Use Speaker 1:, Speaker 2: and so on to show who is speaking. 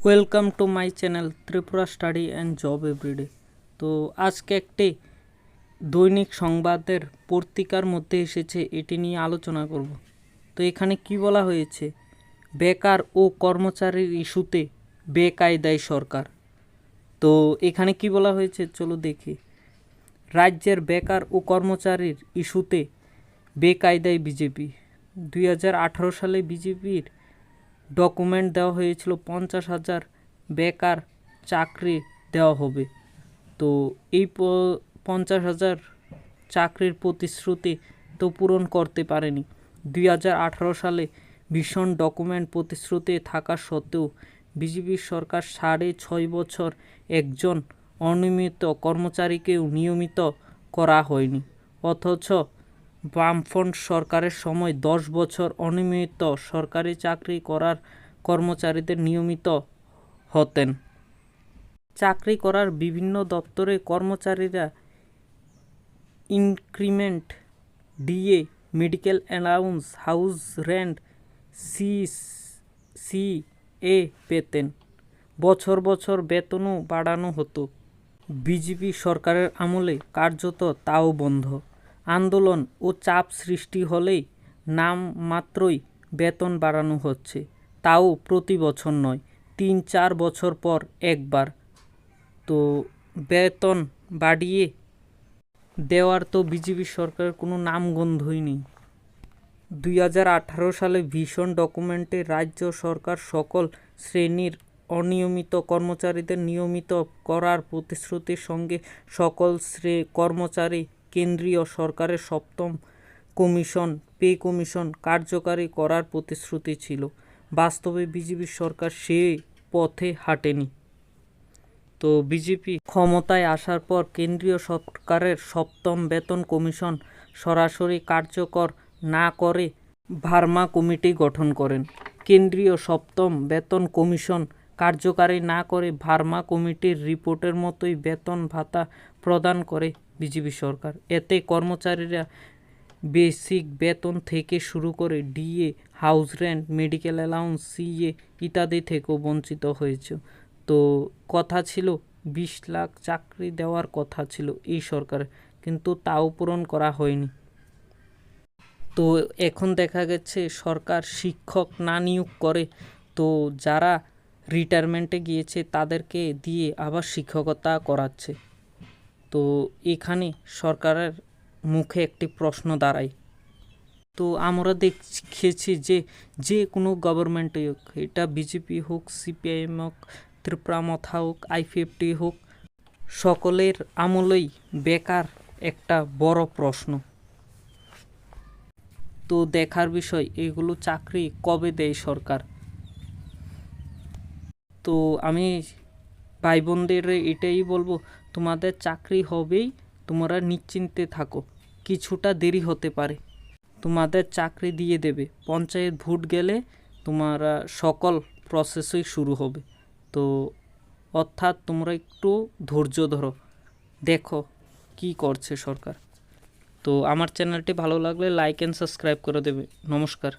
Speaker 1: Welcome to my channel Tripura study and job everyday. তো আজকে একটি দৈনিক সংবাদের পত্রিকার মধ্যে এসেছে, এটি নিয়ে আলোচনা করব। তো এখানে কি বলা হয়েছে, বেকার ও কর্মচারীর ইস্যুতে বেকায়দায় সরকার। তো এখানে কি বলা হয়েছে চলো দেখি। রাজ্যের বেকার ও কর্মচারীর ইস্যুতে বেকায়দায় বিজেপি। 2018 সালে বিজেপির ডকুমেন্ট দেওয়া হয়েছিল 50,000 বেকার চাকরি দেওয়া হবে। তো এই 50,000 চাকরির প্রতিশ্রুতি তো পূরণ করতে পারেনি। 2018 সালে ভীষণ ডকুমেন্ট প্রতিশ্রুতি থাকা সত্ত্বেও বিজেপির সরকার 6.5 বছর একজন অনিয়মিত কর্মচারীকেও নিয়মিত করা হয়নি, অথচ বামফ্রন্ট সরকারের সময় 10 বছর অনিয়মিত সরকারি চাকরি করার কর্মচারীদের নিয়মিত হতেন। চাকরি করার বিভিন্ন দপ্তরে কর্মচারীরা increment, DA, medical allowance, house rent, CA পেতেন। বছর বছর বেতনও বাড়ানো হতো। বিজেপি সরকারের আমলে কার্যত তাও বন্ধ। আন্দোলন ও চাপ সৃষ্টি হলেই নামমাত্রই বেতন বাড়ানো হচ্ছে, তাও প্রতি বছর নয়, 3-4 বছর পর একবার। তো বেতন বাড়িয়ে দেওয়ার তো বিজেপি সরকারের কোনো নামগন্ধই নেই। 2018 সালে ভীষণ ডকুমেন্টে রাজ্য সরকার সকল শ্রেণীর অনিয়মিত কর্মচারীদের নিয়মিত করার প্রতিশ্রুতির সঙ্গে সকল কর্মচারী কেন্দ্রীয় সরকারের সপ্তম কমিশন, পে কমিশন কার্যকারী করার প্রতিশ্রুতি ছিল। বাস্তবে বিজেপি সরকার সে পথে হাঁটেনি। তো বিজেপি ক্ষমতায় আসার পর কেন্দ্রীয় সরকারের সপ্তম বেতন কমিশন সরাসরি কার্যকর না করে ভার্মা কমিটি গঠন করেন। কেন্দ্রীয় সপ্তম বেতন কমিশন কার্যকারী না করে ভার্মা কমিটির রিপোর্টের মতোই বেতন ভাতা প্রদান করে বিজেপি সরকার। এতে কর্মচারীরা বেসিক বেতন থেকে শুরু করে DA, house rent, medical allowance, CA ইত্যাদি থেকেও বঞ্চিত হয়েছে। তো কথা ছিল 20 লাখ চাকরি দেওয়ার কথা ছিল এই সরকারের, কিন্তু তাও পূরণ করা হয়নি। তো এখন দেখা গেছে সরকার শিক্ষক না নিয়োগ করে, তো যারা রিটায়ারমেন্টে গিয়েছে তাদেরকে দিয়ে আবার শিক্ষকতা করাচ্ছে। তো এখানে সরকারের মুখে একটি প্রশ্ন দাঁড়ায়। তো আমরা দেখেছি যে কোনো গভর্নমেন্টই হোক, এটা বিজেপি হোক, সিপিআইএম হোক, ত্রিপুরা মথা হোক, আইপিএফটি হোক, সকলের আমলেই বেকার একটা বড় প্রশ্ন। তো দেখার বিষয় এগুলো চাকরি কবে দেয় সরকার। তো আমি ভাই বোনদের এটাই বলবো, তোমাদের চাকরি হবেই, তোমরা নিশ্চিন্তে থাকো। কিছুটা দেরি হতে পারে, তোমাদের চাকরি দিয়ে দেবে। পঞ্চায়েত ভোট গেলে তোমরা সকল প্রসেসই শুরু হবে। তো অর্থাৎ তোমরা একটু ধৈর্য ধরো, দেখো কি করছে সরকার। তো আমার চ্যানেলটি ভালো লাগলে লাইক অ্যান্ড সাবস্ক্রাইব করে দেবে। নমস্কার।